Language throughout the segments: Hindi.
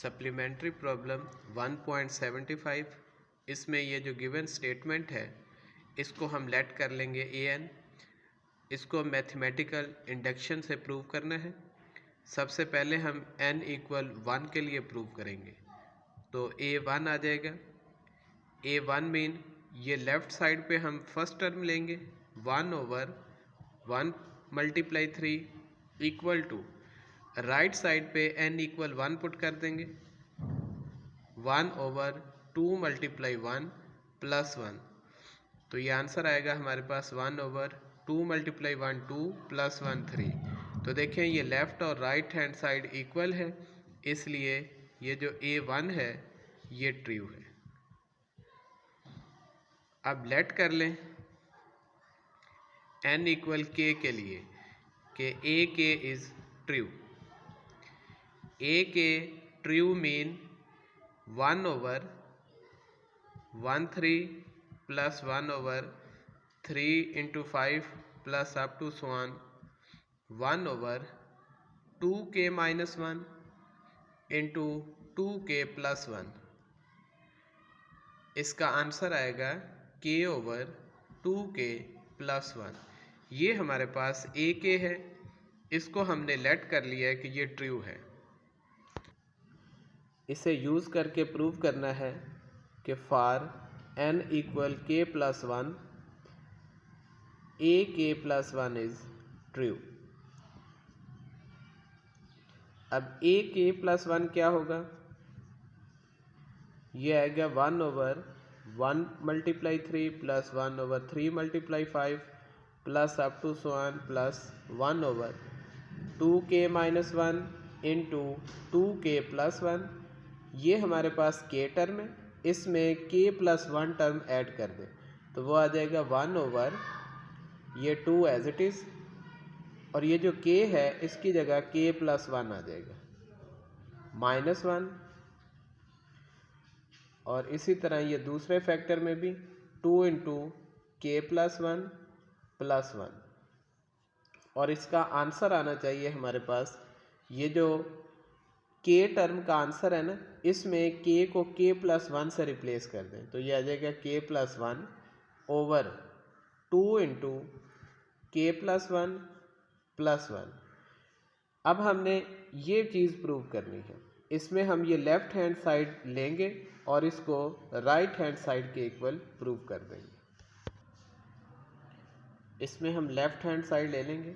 Supplementary problem 1.75। इसमें ये जो गिवन स्टेटमेंट है इसको हम लेट कर लेंगे an। इसको मैथमेटिकल इंडक्शन से प्रूव करना है। सबसे पहले हम n इक्वल 1 के लिए प्रूव करेंगे, तो a1 आ जाएगा। a1 मीन ये लेफ़्ट साइड पे हम फर्स्ट टर्म लेंगे 1/1 multiply 3 equal to right side पे n इक्वल 1 पुट कर देंगे 1/2 मल्टीप्लाई 1 प्लस 1। तो ये आंसर आएगा हमारे पास 1/2 मल्टीप्लाई 1 2 प्लस 1 3। तो देखें ये लेफ़्ट और राइट हैंड साइड इक्वल है, इसलिए ये जो a1 है ये ट्रू है। अब लेट कर लें n इक्वल k के लिए कि a k is true. a k true mean 1/13 plus 1/3 into 5 plus up to so on 1/2k minus 1 into 2k plus 1। इसका आंसर आएगा k/2k प्लस 1। ये हमारे पास a k है, इसको हमने लेट कर लिया है कि ये ट्रू है। इसे यूज़ करके प्रूव करना है कि for n equal k plus 1 a k plus 1 is true. अब a k प्लस 1 क्या होगा? ये आएगा 1/1 multiply 3 plus 1/3 multiply 5 plus up to so on plus 1/2k minus 1 into 2k plus 1। ये हमारे पास k टर्म है, इसमें k प्लस 1 टर्म ऐड कर दें तो वो आ जाएगा 1/2 एज इट इज़, और ये जो k है इसकी जगह k प्लस 1 आ जाएगा माइनस 1। और इसी तरह ये दूसरे फैक्टर में भी 2 इंटू k प्लस 1 प्लस 1। और इसका आंसर आना चाहिए हमारे पास, ये जो k टर्म का आंसर है ना, इसमें k को k प्लस 1 से रिप्लेस कर दें तो ये आ जाएगा k plus 1 over 2 into k plus 1 plus 1। अब हमने ये चीज़ प्रूव करनी है, इसमें हम ये लेफ़्ट हैंड साइड लेंगे और इसको राइट हैंड साइड के इक्वल प्रूव कर देंगे। इसमें हम लेफ़्ट हैंड साइड ले लेंगे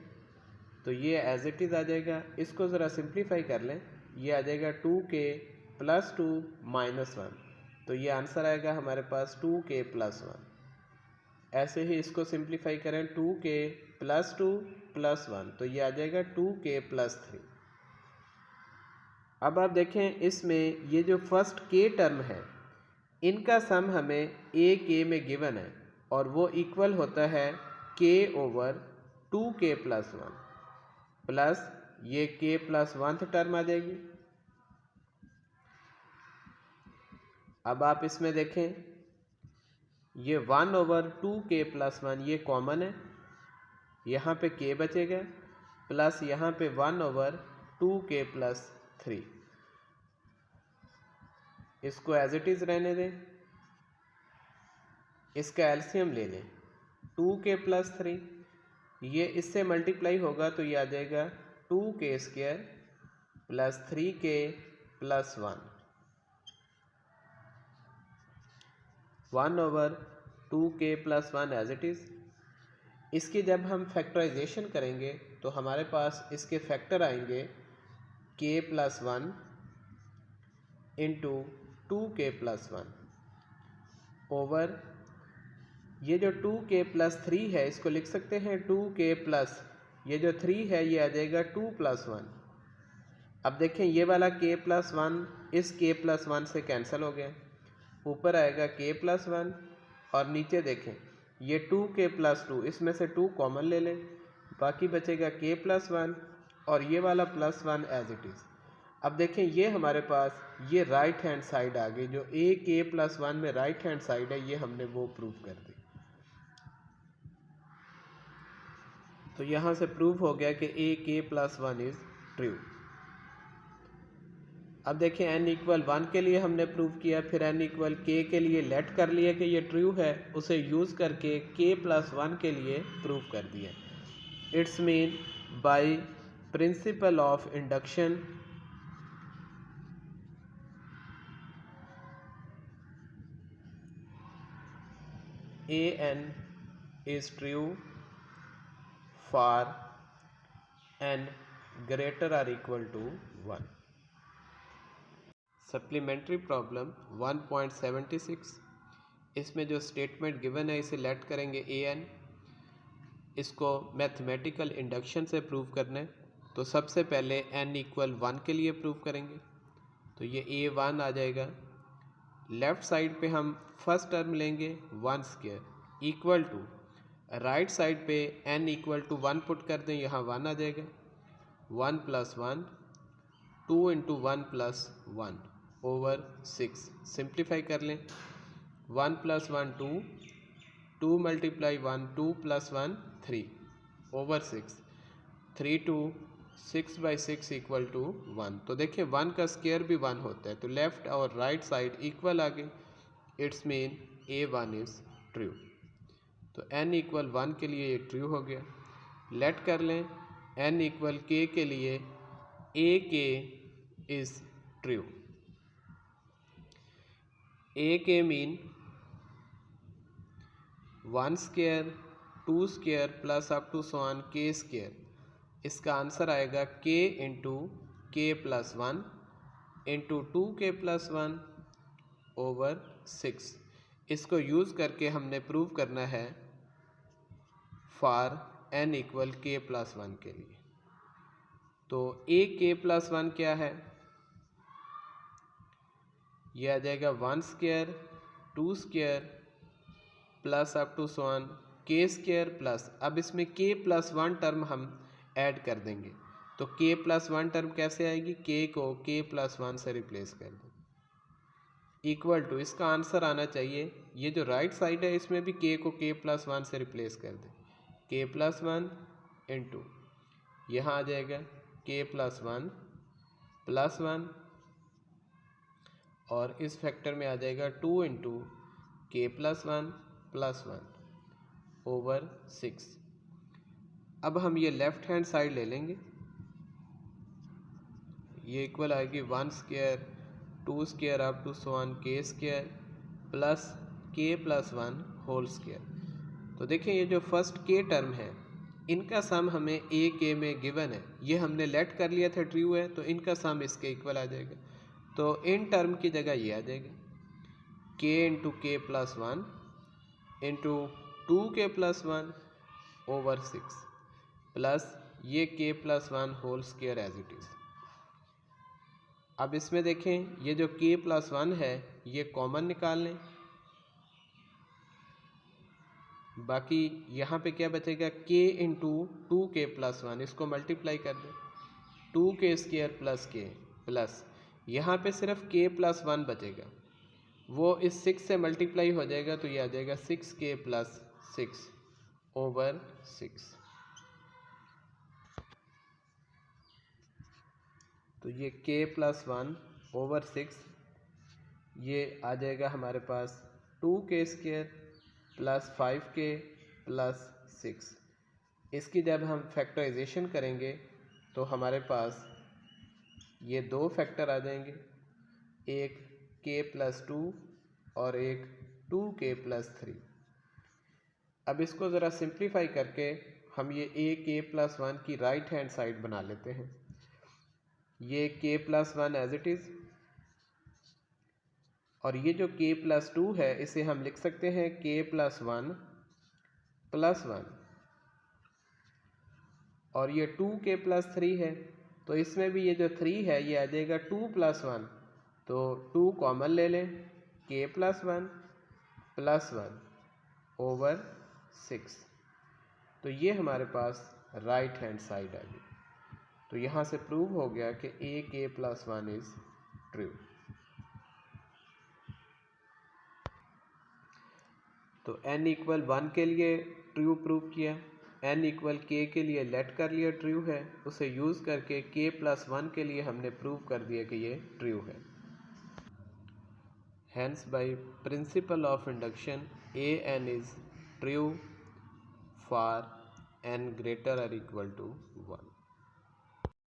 तो ये एज इट इज़ आ जाएगा। इसको ज़रा सिंप्लीफाई कर लें, ये आ जाएगा 2k प्लस 2 माइनस 1। तो ये आंसर आएगा हमारे पास 2k प्लस 1। ऐसे ही इसको सिंप्लीफाई करें 2k प्लस 2 प्लस 1 तो ये आ जाएगा 2k प्लस 3। अब आप देखें इसमें ये जो फर्स्ट k टर्म है इनका सम हमें a k में गिवन है और वो इक्वल होता है k/2k प्लस 1 प्लस ये k प्लस 1th टर्म आ जाएगी। अब आप इसमें देखें ये 1/2k प्लस 1 ये कॉमन है, यहाँ पे k बचेगा प्लस यहाँ पे 1/2k प्लस 3। इसको एज इट इज़ रहने दें, इसका एलसीएम ले लें 2k प्लस 3, ये इससे मल्टीप्लाई होगा तो ये आ जाएगा 2k square plus 3k plus 1/2k plus 1 as it is. इसकी जब हम फैक्टराइजेशन करेंगे तो हमारे पास इसके फैक्टर आएंगे k plus 1 into 2k plus 1 over ये जो 2k प्लस 3 है इसको लिख सकते हैं 2k प्लस ये जो 3 है ये आ जाएगा 2 प्लस 1। अब देखें ये वाला k प्लस 1 इस k प्लस 1 से कैंसिल हो गया, ऊपर आएगा k प्लस 1 और नीचे देखें ये 2k प्लस 2 इसमें से 2 कॉमन ले लें, बाकी बचेगा k प्लस 1 और ये वाला प्लस 1 एज इट इज़। अब देखें ये हमारे पास ये राइट हैंड साइड आ गई, जो a k प्लस 1 में राइट हैंड साइड है ये हमने वो प्रूव कर दी। तो यहाँ से प्रूव हो गया कि a k plus 1 is true. अब देखिए n इक्वल 1 के लिए हमने प्रूव किया, फिर n इक्वल k के लिए लेट कर लिया कि ये ट्रू है, उसे यूज़ करके k प्लस 1 के लिए प्रूव कर दिया। It's mean by principle of induction an is true for n greater or equal to 1। Supplementary problem 1.76, इसमें जो स्टेटमेंट गिवन है इसे लेट करेंगे an, इसको मैथमेटिकल इंडक्शन से प्रूव करना है। तो सबसे पहले n इक्वल 1 के लिए प्रूव करेंगे, तो ये a1 आ जाएगा। लेफ़्ट साइड पे हम फर्स्ट टर्म लेंगे 1 square equal to right side पे n इक्वल टू 1 पुट कर दें, यहाँ 1 आ जाएगा। 1 plus 1 2 into 1 plus 1 over 6, simplify कर लें। 1 plus 1 2, 2 multiply 1 2 plus 1 3 over 6, 3 2 6 by 6 equal to 1। तो देखिए 1 का स्क्वायर भी 1 होता है, तो लेफ़्ट और राइट साइड इक्वल आ गई। It's mean a1 is true. तो n इक्वल 1 के लिए ये ट्रू हो गया। लेट कर लें n इक्वल k के लिए a k is true. a k mean 1 square 2 square plus up to so on k square. इसका आंसर आएगा k into k plus 1 into 2k plus 1 over 6। इसको यूज़ करके हमने प्रूव करना है for n equal k plus 1 के लिए। तो a k प्लस 1 क्या है, यह आ जाएगा 1 square 2 square plus up to so on k square plus, अब इसमें k प्लस 1 टर्म हम ऐड कर देंगे। तो k प्लस 1 टर्म कैसे आएगी, k को k प्लस 1 से रिप्लेस कर दें इक्वल टू, इसका आंसर आना चाहिए, ये जो राइट साइड है इसमें भी k को k प्लस 1 से रिप्लेस कर दें। k प्लस 1 इंटू यहाँ आ जाएगा k प्लस 1 प्लस 1 और इस फैक्टर में आ जाएगा 2 into k plus 1 plus 1 over 6। अब हम ये लेफ़्ट हैंड साइड ले लेंगे, ये इक्वल आएगी 1 square 2 square up to so on k square plus k plus 1 whole square. तो देखिए ये जो फर्स्ट k टर्म है इनका सम हमें a k में गिवन है, ये हमने लेट कर लिया था ट्रू है, तो इनका सम इसके इक्वल आ जाएगा। तो इन टर्म की जगह ये आ जाएगा k into k plus 1 into 2k plus 1 over 6 plus ये k plus 1 whole square as it is. अब इसमें देखें ये जो k प्लस 1 है ये कॉमन निकाल लें, बाकी यहाँ पे क्या बचेगा k इंटू 2k प्लस 1, इसको मल्टीप्लाई कर दें 2k square plus k plus यहाँ पे सिर्फ k प्लस 1 बचेगा, वो इस 6 से मल्टीप्लाई हो जाएगा, तो ये आ जाएगा 6k प्लस 6 ओवर 6। तो ये k प्लस 1 ओवर 6 ये आ जाएगा हमारे पास 2k square plus 5k plus 6। इसकी जब हम फैक्टराइजेशन करेंगे तो हमारे पास ये दो फैक्टर आ जाएंगे, एक k प्लस 2 और एक 2k प्लस 3। अब इसको ज़रा सिंप्लीफाई करके हम ये a k प्लस 1 की राइट हैंड साइड बना लेते हैं। ये k plus 1 as it is, और ये जो k प्लस 2 है इसे हम लिख सकते हैं k प्लस 1 प्लस 1, और ये 2k प्लस 3 है, तो इसमें भी ये जो 3 है ये आ जाएगा 2 प्लस 1, तो 2 कॉमन ले लें k प्लस 1 प्लस 1 ओवर 6। तो ये हमारे पास राइट हैंड साइड आ गई। तो यहाँ से प्रूव हो गया कि a k plus 1 is true. तो n इक्वल 1 के लिए ट्रू प्रूव किया, n इक्वल के के लिए लेट कर लिया ट्रू है, उसे यूज़ करके k+1 के लिए हमने प्रूव कर दिया कि ये ट्रू है। Hence by principle of induction an is true for n greater or equal to 1।